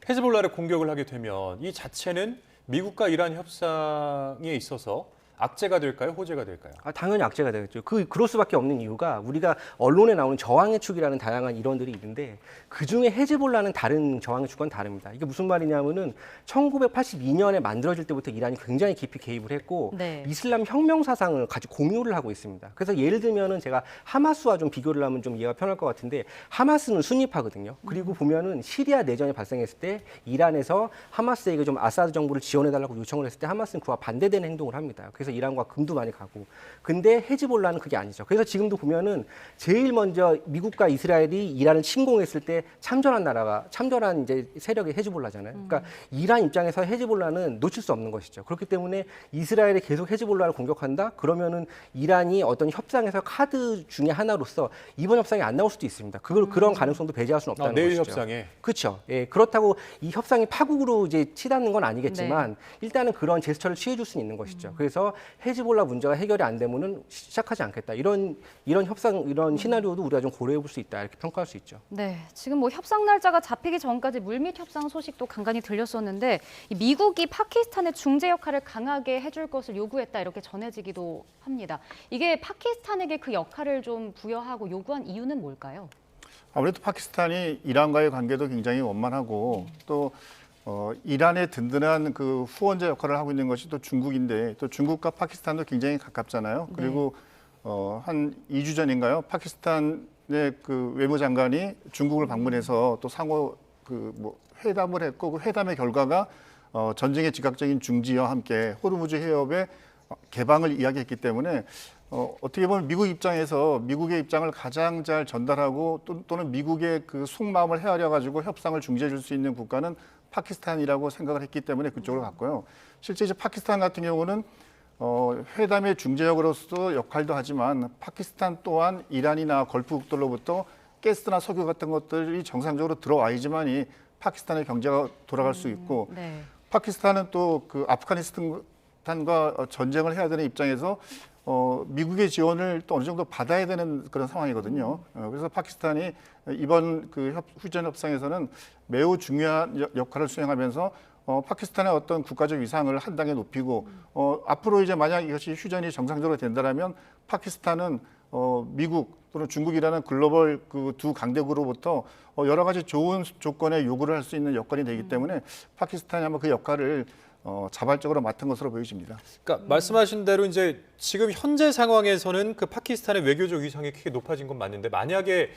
헤즈볼라를 공격을 하게 되면 이 자체는 미국과 이란 협상에 있어서 악재가 될까요? 호재가 될까요? 당연히 악재가 되겠죠. 그럴 수밖에 없는 이유가 우리가 언론에 나오는 저항의 축이라는 다양한 이론들이 있는데 그중에 헤즈볼라는 다른 저항의 축과는 다릅니다. 이게 무슨 말이냐면은 1982년에 만들어질 때부터 이란이 굉장히 깊이 개입을 했고 네. 이슬람 혁명 사상을 같이 공유를 하고 있습니다. 그래서 예를 들면은 제가 하마스와 좀 비교를 하면 좀 이해가 편할 것 같은데 하마스는 순위파거든요. 그리고 보면은 시리아 내전이 발생했을 때 이란에서 하마스에게 좀 아사드 정부를 지원해달라고 요청을 했을 때 하마스는 그와 반대되는 행동을 합니다. 그래서 이란과 금도 많이 가고. 근데 헤즈볼라는 그게 아니죠. 그래서 지금도 보면은 제일 먼저 미국과 이스라엘이 이란을 침공했을 때 참전한 이제 세력이 헤즈볼라잖아요. 그러니까 이란 입장에서 헤즈볼라는 놓칠 수 없는 것이죠. 그렇기 때문에 이스라엘이 계속 헤즈볼라를 공격한다? 그러면은 이란이 어떤 협상에서 카드 중에 하나로서 이번 협상이 안 나올 수도 있습니다. 그런 가능성도 배제할 수는 없다는 내일 것이죠. 협상에. 그렇죠. 예, 그렇다고 이 협상이 파국으로 이제 치닫는 건 아니겠지만 일단은 그런 제스처를 취해줄 수는 있는 것이죠. 그래서 헤즈볼라 문제가 해결이 안 되면은 시작하지 않겠다. 이런 협상 이런 시나리오도 우리가 좀 고려해 볼 수 있다. 이렇게 평가할 수 있죠. 네, 지금 뭐 협상 날짜가 잡히기 전까지 물밑 협상 소식도 간간히 들렸었는데 이 미국이 파키스탄의 중재 역할을 강하게 해줄 것을 요구했다 이렇게 전해지기도 합니다. 이게 파키스탄에게 그 역할을 좀 부여하고 요구한 이유는 뭘까요? 아무래도 파키스탄이 이란과의 관계도 굉장히 원만하고 또 이란의 든든한 그 후원자 역할을 하고 있는 것이 또 중국인데 또 중국과 파키스탄도 굉장히 가깝잖아요. 그리고 한 2주 전인가요? 파키스탄의 그 외무장관이 중국을 방문해서 또 상호 회담을 했고 그 회담의 결과가 전쟁의 즉각적인 중지와 함께 호르무즈 해협의 개방을 이야기했기 때문에 어떻게 보면 미국 입장에서 미국의 입장을 가장 잘 전달하고 또는 미국의 그 속마음을 헤아려 가지고 협상을 중재해 줄 수 있는 국가는 파키스탄이라고 생각을 했기 때문에 그쪽으로 갔고요. 실제 이제 파키스탄 같은 경우는 회담의 중재역으로서 역할도 하지만 파키스탄 또한 이란이나 걸프국들로부터 가스나 석유 같은 것들이 정상적으로 들어와야지만이 파키스탄의 경제가 돌아갈 수 있고 네. 파키스탄은 또 그 아프가니스탄과 전쟁을 해야 되는 입장에서 미국의 지원을 또 어느 정도 받아야 되는 그런 상황이거든요. 그래서 파키스탄이 이번 그 휴전 협상에서는 매우 중요한 역할을 수행하면서 파키스탄의 어떤 국가적 위상을 한 단계 높이고 앞으로 이제 만약 이것이 휴전이 정상적으로 된다라면 파키스탄은 미국 또는 중국이라는 글로벌 그 두 강대국으로부터 여러 가지 좋은 조건의 요구를 할 수 있는 여건이 되기 때문에 파키스탄이 아마 그 역할을 자발적으로 맡은 것으로 보여집니다. 그러니까 말씀하신 대로 이제 지금 현재 상황에서는 그 파키스탄의 외교적 위상이 크게 높아진 건 맞는데 만약에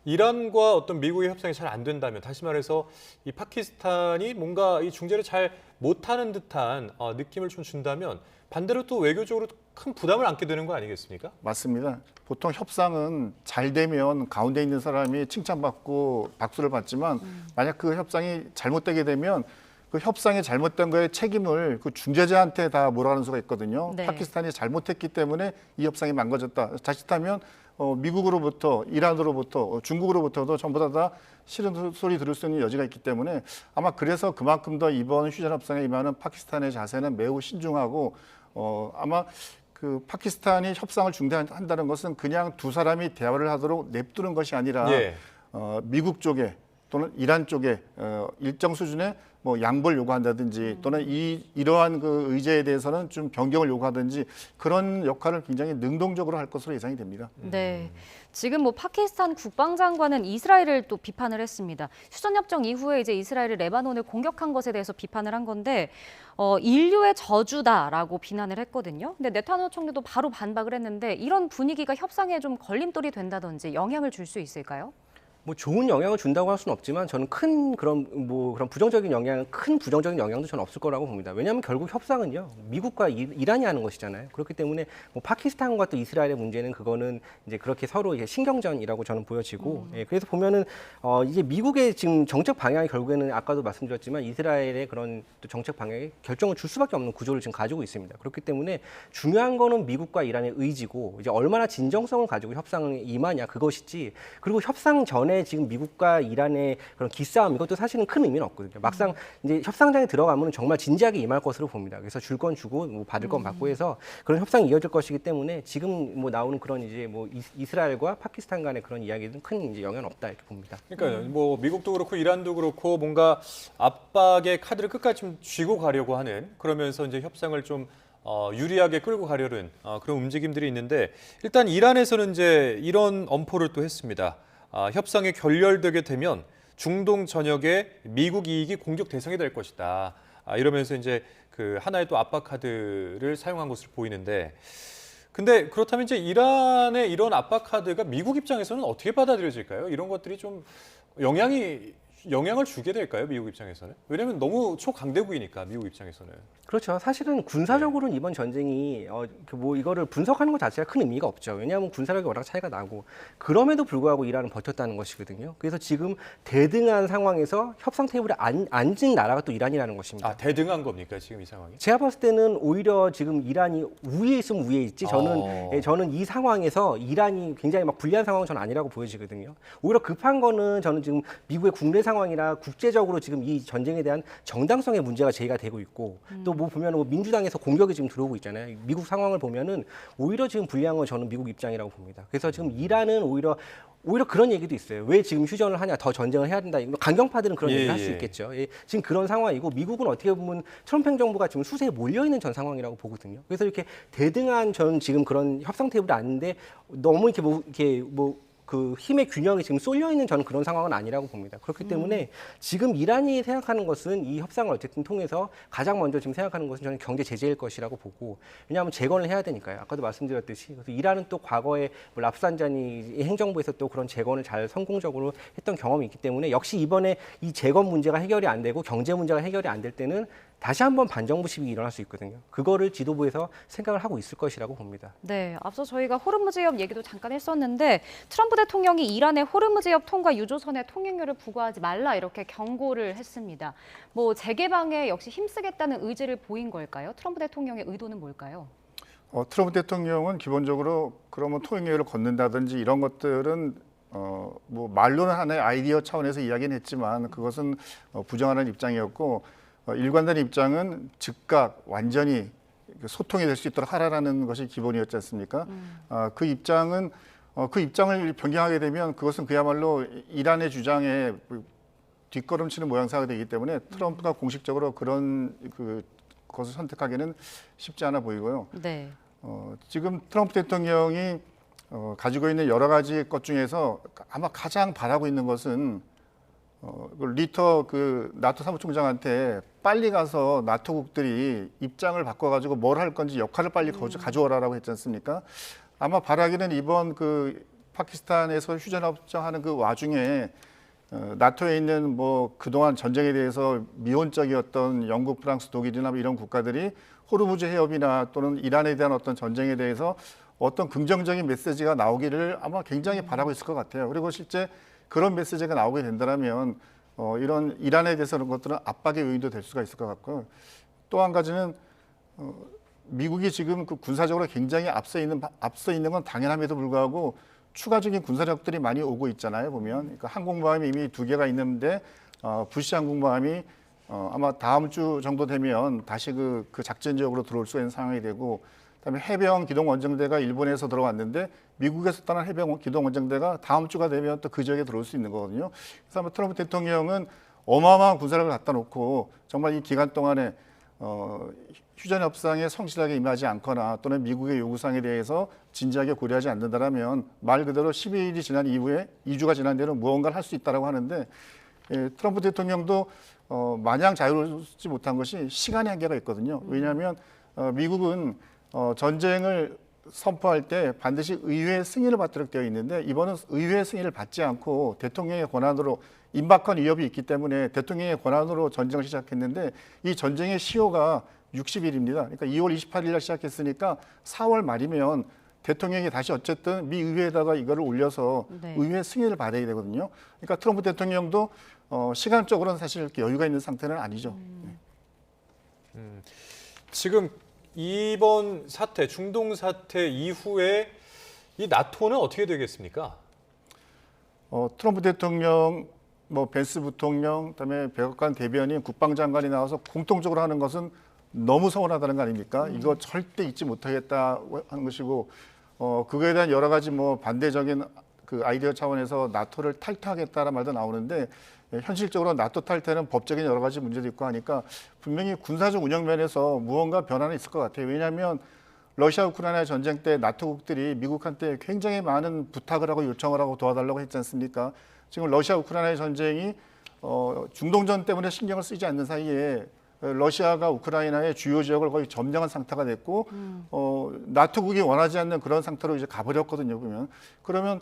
이란과 어떤 미국의 협상이 잘 안 된다면 다시 말해서 이 파키스탄이 뭔가 이 중재를 잘 못하는 듯한 느낌을 좀 준다면 반대로 또 외교적으로 큰 부담을 안게 되는 거 아니겠습니까? 맞습니다. 보통 협상은 잘 되면 가운데 있는 사람이 칭찬받고 박수를 받지만 만약 그 협상이 잘못되게 되면 그 협상이 잘못된 거에 책임을 그 중재자한테 다 몰아가는 수가 있거든요. 네. 파키스탄이 잘못했기 때문에 이 협상이 망가졌다. 자칫하면 미국으로부터, 이란으로부터, 중국으로부터도 전부 다 싫은 소리 들을 수 있는 여지가 있기 때문에 아마 그래서 그만큼 더 이번 휴전 협상에 임하는 파키스탄의 자세는 매우 신중하고 아마 그 파키스탄이 협상을 중단한다는 것은 그냥 두 사람이 대화를 하도록 냅두는 것이 아니라 예. 미국 쪽에 또는 이란 쪽에 일정 수준의 뭐 양보를 요구한다든지 또는 이러한 그 의제에 대해서는 좀 변경을 요구하든지 그런 역할을 굉장히 능동적으로 할 것으로 예상이 됩니다. 네. 지금 뭐 파키스탄 국방장관은 이스라엘을 또 비판을 했습니다. 휴전협정 이후에 이제 이스라엘이 레바논을 공격한 것에 대해서 비판을 한 건데 인류의 저주다라고 비난을 했거든요. 근데 네타냐후 총리도 바로 반박을 했는데 이런 분위기가 협상에 좀 걸림돌이 된다든지 영향을 줄 수 있을까요? 뭐 좋은 영향을 준다고 할 수는 없지만 저는 큰 그런 부정적인 영향도 저는 없을 거라고 봅니다. 왜냐하면 결국 협상은요 미국과 이란이 하는 것이잖아요. 그렇기 때문에 뭐 파키스탄과 또 이스라엘의 문제는 그거는 이제 그렇게 서로 이제 신경전이라고 저는 보여지고 예, 그래서 보면은 이제 미국의 지금 정책 방향이 결국에는 아까도 말씀드렸지만 이스라엘의 그런 또 정책 방향에 결정을 줄 수밖에 없는 구조를 지금 가지고 있습니다. 그렇기 때문에 중요한 거는 미국과 이란의 의지고 이제 얼마나 진정성을 가지고 협상에 임하냐 그것이지 그리고 협상 전에 지금 미국과 이란의 그런 기싸움 이것도 사실은 큰 의미는 없거든요. 막상 이제 협상장에 들어가면 정말 진지하게 임할 것으로 봅니다. 그래서 줄 건 주고 뭐 받을 건 받고 해서 그런 협상이 이어질 것이기 때문에 지금 뭐 나오는 그런 이제 뭐 이스라엘과 파키스탄 간의 그런 이야기는 큰 이제 영향은 없다 이렇게 봅니다. 그러니까 뭐 미국도 그렇고 이란도 그렇고 뭔가 압박의 카드를 끝까지 좀 쥐고 가려고 하는 그러면서 이제 협상을 좀 유리하게 끌고 가려는 그런 움직임들이 있는데 일단 이란에서는 이제 이런 엄포를 또 했습니다. 협상이 결렬되게 되면 중동 전역에 미국 이익이 공격 대상이 될 것이다. 이러면서 이제 그 하나의 또 압박 카드를 사용한 것으로 보이는데, 근데 그렇다면 이제 이란의 이런 압박 카드가 미국 입장에서는 어떻게 받아들여질까요? 이런 것들이 좀 영향을 주게 될까요? 미국 입장에서는? 왜냐하면 너무 초강대국이니까 미국 입장에서는. 그렇죠. 사실은 군사적으로는 이번 전쟁이 뭐 이거를 분석하는 것 자체가 큰 의미가 없죠. 왜냐하면 군사력이 워낙 차이가 나고 그럼에도 불구하고 이란은 버텼다는 것이거든요. 그래서 지금 대등한 상황에서 협상 테이블에 앉은 나라가 또 이란이라는 것입니다. 대등한 겁니까 지금 이 상황이? 제가 봤을 때는 오히려 지금 이란이 우위에 있으면 우위에 있지. 저는 이 상황에서 이란이 굉장히 막 불리한 상황은 저는 아니라고 보여지거든요. 오히려 급한 거는 저는 지금 미국의 국내 상황이나 국제적으로 지금 이 전쟁에 대한 정당성의 문제가 제기가 되고 있고 또 뭐 보면 뭐 민주당에서 공격이 지금 들어오고 있잖아요. 미국 상황을 보면은 오히려 지금 불리한 건 저는 미국 입장이라고 봅니다. 그래서 지금 이란은 오히려 그런 얘기도 있어요. 왜 지금 휴전을 하냐, 더 전쟁을 해야 된다. 강경파들은 그런 얘기를 할 수 있겠죠. 지금 그런 상황이고 미국은 어떻게 보면 트럼프 행정부가 지금 수세에 몰려있는 전 상황이라고 보거든요. 그래서 이렇게 대등한 전 지금 그런 협상 테이블에 앉는데 너무 그 힘의 균형이 지금 쏠려 있는 저는 그런 상황은 아니라고 봅니다. 그렇기 때문에 지금 이란이 생각하는 것은 이 협상을 어쨌든 통해서 가장 먼저 지금 생각하는 것은 저는 경제 제재일 것이라고 보고 왜냐하면 재건을 해야 되니까요. 아까도 말씀드렸듯이 그래서 이란은 또 과거에 뭐 랍산자니 행정부에서 또 그런 재건을 잘 성공적으로 했던 경험이 있기 때문에 역시 이번에 이 재건 문제가 해결이 안 되고 경제 문제가 해결이 안 될 때는 다시 한번 반정부 시국이 일어날 수 있거든요. 그거를 지도부에서 생각을 하고 있을 것이라고 봅니다. 네, 앞서 저희가 호르무즈 해협 얘기도 잠깐 했었는데 트럼프 대통령이 이란의 호르무즈 해협 통과 유조선의 통행료를 부과하지 말라 이렇게 경고를 했습니다. 뭐 재개방에 역시 힘쓰겠다는 의지를 보인 걸까요? 트럼프 대통령의 의도는 뭘까요? 트럼프 대통령은 기본적으로 그러면 통행료를 걷는다든지 이런 것들은 뭐 말로는 하나의 아이디어 차원에서 이야기는 했지만 그것은 부정하는 입장이었고 일관된 입장은 즉각 완전히 소통이 될 수 있도록 하라라는 것이 기본이었지 않습니까? 그 입장은 그 입장을 변경하게 되면 그것은 그야말로 이란의 주장에 뒷걸음치는 모양새가 되기 때문에 트럼프가 공식적으로 그런 그것을 선택하기는 쉽지 않아 보이고요. 네. 지금 트럼프 대통령이 가지고 있는 여러 가지 것 중에서 아마 가장 바라고 있는 것은 리터 나토 사무총장한테 빨리 가서 나토국들이 입장을 바꿔가지고 뭘 할 건지 역할을 빨리 가져오라라고 했지 않습니까? 아마 바라기는 이번 파키스탄에서 휴전 협정하는 그 와중에 나토에 있는 뭐 그동안 전쟁에 대해서 미온적이었던 영국, 프랑스, 독일이나 이런 국가들이 호르무즈 해협이나 또는 이란에 대한 어떤 전쟁에 대해서 어떤 긍정적인 메시지가 나오기를 아마 굉장히 바라고 있을 것 같아요. 그리고 실제 그런 메시지가 나오게 된다면 이런 이란에 대해서 그런 것들은 압박의 요인도 될 수가 있을 것 같고 또 한 가지는 미국이 지금 군사적으로 굉장히 앞서 있는 건 당연함에도 불구하고 추가적인 군사력들이 많이 오고 있잖아요. 보면 그러니까 항공모함이 이미 2개가 있는데 부시 항공모함이 아마 다음 주 정도 되면 다시 그 작전 지역으로 들어올 수 있는 상황이 되고 그다음에 해병 기동 원정대가 일본에서 들어왔는데 미국에서 떠난 해병 기동 원정대가 다음 주가 되면 또 그 지역에 들어올 수 있는 거거든요. 그래서 아마 트럼프 대통령은 어마어마한 군사력을 갖다 놓고 정말 이 기간 동안에 휴전 협상에 성실하게 임하지 않거나 또는 미국의 요구사항에 대해서 진지하게 고려하지 않는다라면 말 그대로 12일이 지난 이후에 2주가 지난 뒤에는 무언가를 할 수 있다라고 하는데 트럼프 대통령도 마냥 자유롭지 못한 것이 시간의 한계가 있거든요. 왜냐하면 미국은 전쟁을 선포할 때 반드시 의회의 승인을 받도록 되어 있는데 이번은 의회의 승인을 받지 않고 대통령의 권한으로 임박한 위협이 있기 때문에 대통령의 권한으로 전쟁을 시작했는데 이 전쟁의 시효가 60일입니다. 그러니까 2월 28일 날 시작했으니까 4월 말이면 대통령이 다시 어쨌든 미 의회에다가 이거를 올려서 네. 의회 승인을 받아야 되거든요. 그러니까 트럼프 대통령도 시간적으로는 사실 이렇게 여유가 있는 상태는 아니죠. 지금 이번 사태, 중동 사태 이후에 이 나토는 어떻게 되겠습니까? 트럼프 대통령, 뭐 벤스 부통령, 그다음에 백악관 대변인, 국방장관이 나와서 공통적으로 하는 것은 너무 서운하다는 거 아닙니까? 이거 절대 잊지 못하겠다 하는 것이고, 그거에 대한 여러 가지 뭐 반대적인 그 아이디어 차원에서 나토를 탈퇴하겠다는 말도 나오는데 현실적으로 나토 탈퇴는 법적인 여러 가지 문제도 있고 하니까 분명히 군사적 운영 면에서 무언가 변화는 있을 것 같아요. 왜냐하면 러시아 우크라이나 전쟁 때 나토국들이 미국한테 굉장히 많은 부탁을 하고 요청을 하고 도와달라고 했지 않습니까? 지금 러시아 우크라이나 전쟁이 중동전 때문에 신경을 쓰지 않는 사이에 러시아가 우크라이나의 주요 지역을 거의 점령한 상태가 됐고 나토국이 원하지 않는 그런 상태로 이제 가버렸거든요. 그러면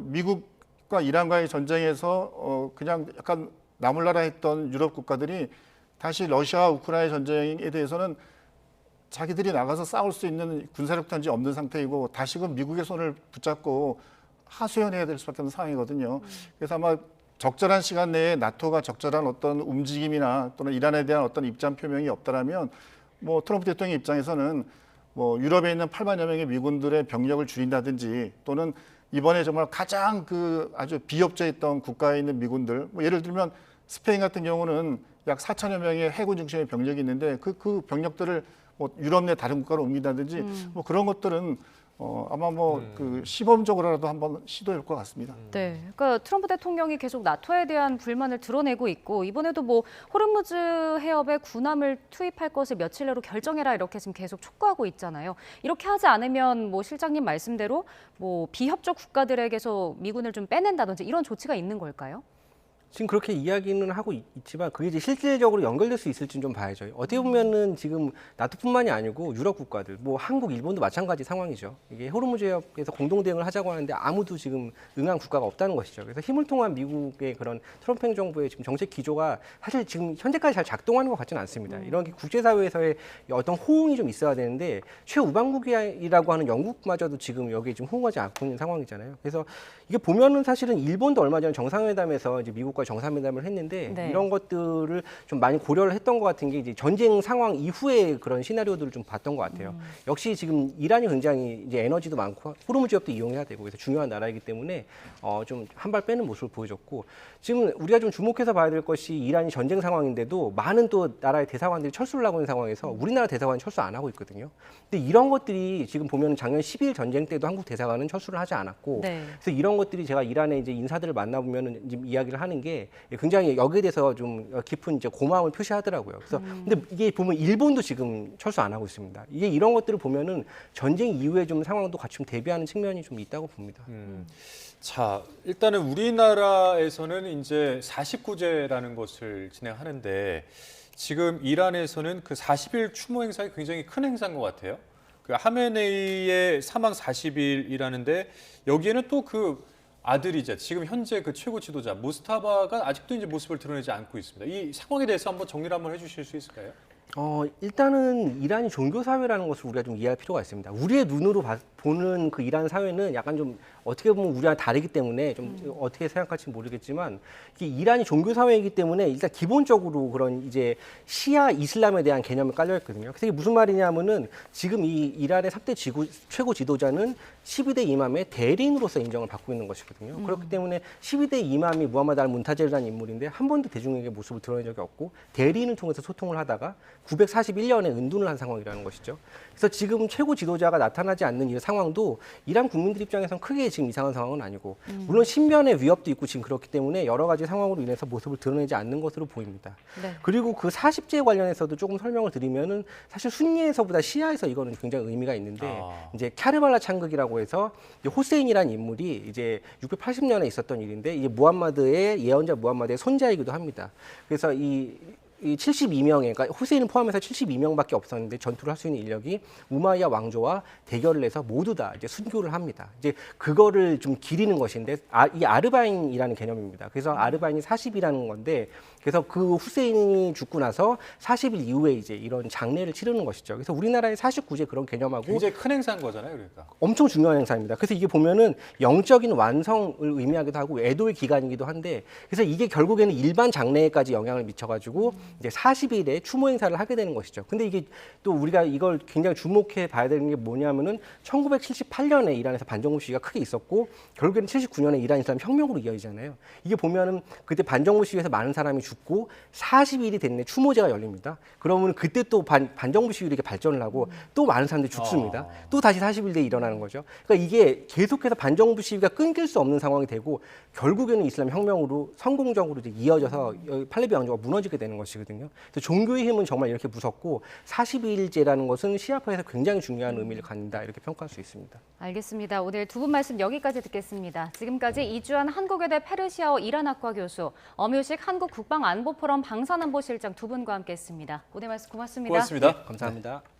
미국과 이란과의 전쟁에서 그냥 약간 나몰라라 했던 유럽 국가들이 다시 러시아 우크라이나 전쟁에 대해서는 자기들이 나가서 싸울 수 있는 군사력 단지 없는 상태이고 다시금 미국의 손을 붙잡고 하소연해야 될 수밖에 없는 상황이거든요. 그래서 아마 적절한 시간 내에 나토가 적절한 어떤 움직임이나 또는 이란에 대한 어떤 입장 표명이 없다라면 뭐 트럼프 대통령 입장에서는 뭐 유럽에 있는 8만여 명의 미군들의 병력을 줄인다든지 또는 이번에 정말 가장 아주 비협조했던 국가에 있는 미군들, 뭐 예를 들면 스페인 같은 경우는 약 4천여 명의 해군 중심의 병력이 있는데 그 병력들을 뭐 유럽 내 다른 국가로 옮긴다든지 뭐 그런 것들은 아마 시범적으로라도 한번 시도할 것 같습니다. 네, 그러니까 트럼프 대통령이 계속 나토에 대한 불만을 드러내고 있고 이번에도 뭐 호르무즈 해협에 군함을 투입할 것을 며칠 내로 결정해라 이렇게 지금 계속 촉구하고 있잖아요. 이렇게 하지 않으면 뭐 실장님 말씀대로 뭐 비협조 국가들에게서 미군을 좀 빼낸다든지 이런 조치가 있는 걸까요? 지금 그렇게 이야기는 하고 있지만 그게 이제 실질적으로 연결될 수 있을지는 좀 봐야죠. 어떻게 보면은 지금 나토뿐만이 아니고 유럽 국가들, 뭐 한국, 일본도 마찬가지 상황이죠. 이게 호르무즈해협에서 공동 대응을 하자고 하는데 아무도 지금 응한 국가가 없다는 것이죠. 그래서 힘을 통한 미국의 그런 트럼프 행정부의 지금 정책 기조가 사실 지금 현재까지 잘 작동하는 것 같지는 않습니다. 이런 게 국제사회에서의 어떤 호응이 좀 있어야 되는데 최우방국이라고 하는 영국마저도 지금 여기에 지금 호응하지 않고 있는 상황이잖아요. 그래서 이게 보면은 사실은 일본도 얼마 전에 정상회담에서 이제 미국과 정상회담을 했는데 네. 이런 것들을 좀 많이 고려를 했던 것 같은 게 이제 전쟁 상황 이후의 그런 시나리오들을 좀 봤던 것 같아요. 역시 지금 이란이 굉장히 이제 에너지도 많고 호르무즈협도 이용해야 되고 그래서 중요한 나라이기 때문에 좀 한 발 빼는 모습을 보여줬고 지금 우리가 좀 주목해서 봐야 될 것이 이란이 전쟁 상황인데도 많은 또 나라의 대사관들이 철수를 하고 있는 상황에서 우리나라 대사관이 철수 안 하고 있거든요. 근데 이런 것들이 지금 보면 작년 12일 전쟁 때도 한국 대사관은 철수를 하지 않았고 네. 그래서 이런 것들이 제가 이란의 이제 인사들을 만나보면 지금 이야기를 하는 게 굉장히 여기에 대해서 좀 깊은 이제 고마움을 표시하더라고요. 그래서 근데 이게 보면 일본도 지금 철수 안 하고 있습니다. 이게 이런 것들을 보면은 전쟁 이후에 좀 상황도 같이 좀 대비하는 측면이 좀 있다고 봅니다. 자, 일단은 우리나라에서는 이제 49제라는 것을 진행하는데 지금 이란에서는 그 40일 추모 행사가 굉장히 큰 행사인 것 같아요. 그 하메네이의 사망 40일이라는데 여기에는 또 그 아들이자 지금 현재 그 최고 지도자 무스타바가 아직도 이제 모습을 드러내지 않고 있습니다. 이 상황에 대해서 한번 정리를 한번 해주실 수 있을까요? 일단은 이란이 종교 사회라는 것을 우리가 좀 이해할 필요가 있습니다. 우리의 눈으로 보는 그 이란 사회는 약간 좀 어떻게 보면 우리랑 다르기 때문에 좀 어떻게 생각할지 모르겠지만 이게 이란이 종교 사회이기 때문에 일단 기본적으로 그런 이제 시아 이슬람에 대한 개념이 깔려 있거든요. 그래서 이게 무슨 말이냐면은 지금 이 이란의 3대 최고 지도자는 12대 이맘의 대리인으로서 인정을 받고 있는 것이거든요. 그렇기 때문에 12대 이맘이 무하마드 알 문타제르라는 인물인데 한 번도 대중에게 모습을 드러낸 적이 없고 대리인을 통해서 소통을 하다가 941년에 은둔을 한 상황이라는 것이죠. 그래서 지금 최고 지도자가 나타나지 않는 이 상황도 이란 국민들 입장에서는 크게 지금 이상한 상황은 아니고 물론 신변의 위협도 있고 지금 그렇기 때문에 여러 가지 상황으로 인해서 모습을 드러내지 않는 것으로 보입니다. 네. 그리고 그 40제 관련해서도 조금 설명을 드리면은 사실 순니에서보다 시아에서 이거는 굉장히 의미가 있는데 이제 캬르발라 창극이라고 해서 이제 호세인이라는 인물이 이제 680년에 있었던 일인데 이제 무함마드의 예언자 무함마드의 손자이기도 합니다. 그래서 이 72명의, 그러니까 후세인을 포함해서 72명밖에 없었는데 전투를 할 수 있는 인력이 우마이야 왕조와 대결을 해서 모두 다 이제 순교를 합니다. 이제 그거를 좀 기리는 것인데 이 아르바인이라는 개념입니다. 그래서 아르바인이 40이라는 건데 그래서 그 후세인이 죽고 나서 40일 이후에 이제 이런 장례를 치르는 것이죠. 그래서 우리나라의 49제 그런 개념하고 굉장히 큰 행사인 거잖아요, 그러니까. 엄청 중요한 행사입니다. 그래서 이게 보면은 영적인 완성을 의미하기도 하고 애도의 기간이기도 한데 그래서 이게 결국에는 일반 장례에까지 영향을 미쳐가지고 이제 40일에 추모 행사를 하게 되는 것이죠. 근데 이게 또 우리가 이걸 굉장히 주목해 봐야 되는 게 뭐냐면은 1978년에 이란에서 반정부 시위가 크게 있었고 결국에는 79년에 이란 이슬람 혁명으로 이어지잖아요. 이게 보면은 그때 반정부 시위에서 많은 사람이 죽고 40일이 됐는데 추모제가 열립니다. 그러면 그때 또 반정부 시위로 이렇게 발전을 하고 또 많은 사람들이 죽습니다. 또 다시 40일 뒤에 일어나는 거죠. 그러니까 이게 계속해서 반정부 시위가 끊길 수 없는 상황이 되고 결국에는 이슬람 혁명으로 성공적으로 이제 이어져서 팔레비 왕조가 무너지게 되는 것이거든요. 그래서 종교의 힘은 정말 이렇게 무섭고 42일제라는 것은 시아파에서 굉장히 중요한 의미를 갖는다 이렇게 평가할 수 있습니다. 알겠습니다. 오늘 두 분 말씀 여기까지 듣겠습니다. 지금까지 이주한 한국외대 페르시아어 이란학과 교수, 엄유식 한국국방안보포럼 방산안보실장 두 분과 함께했습니다. 오늘 말씀 고맙습니다. 고맙습니다. 감사합니다.